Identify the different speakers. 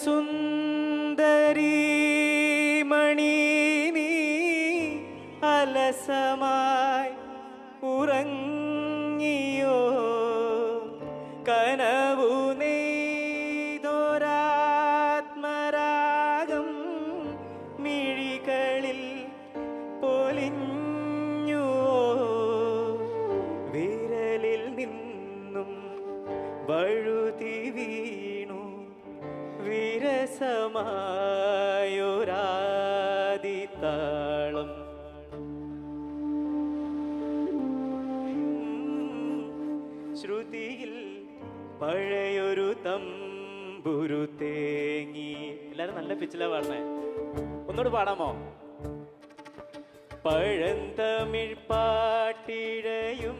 Speaker 1: സരസസുന്ദരീ മണി നീ അലസമായി ഉറങ്ങിയോ കനവു നെയ്തൊരാത്മരാഗം മിഴികളിൽ പൊലിഞ്ഞു വിരലിൽ നിന്നും വഴുതി വീണു വിരസമായൊരാദിതാളം ശ്രുതിയിൽ പഴയൊരു തമ്പുരു തേങ്ങി. എല്ലാരും നല്ല പിച്ചിലാ പാടണേ, ഒന്നുകൂടെ പാടാമോ? പഴന്തമിഴ് പാട്ടിഴയും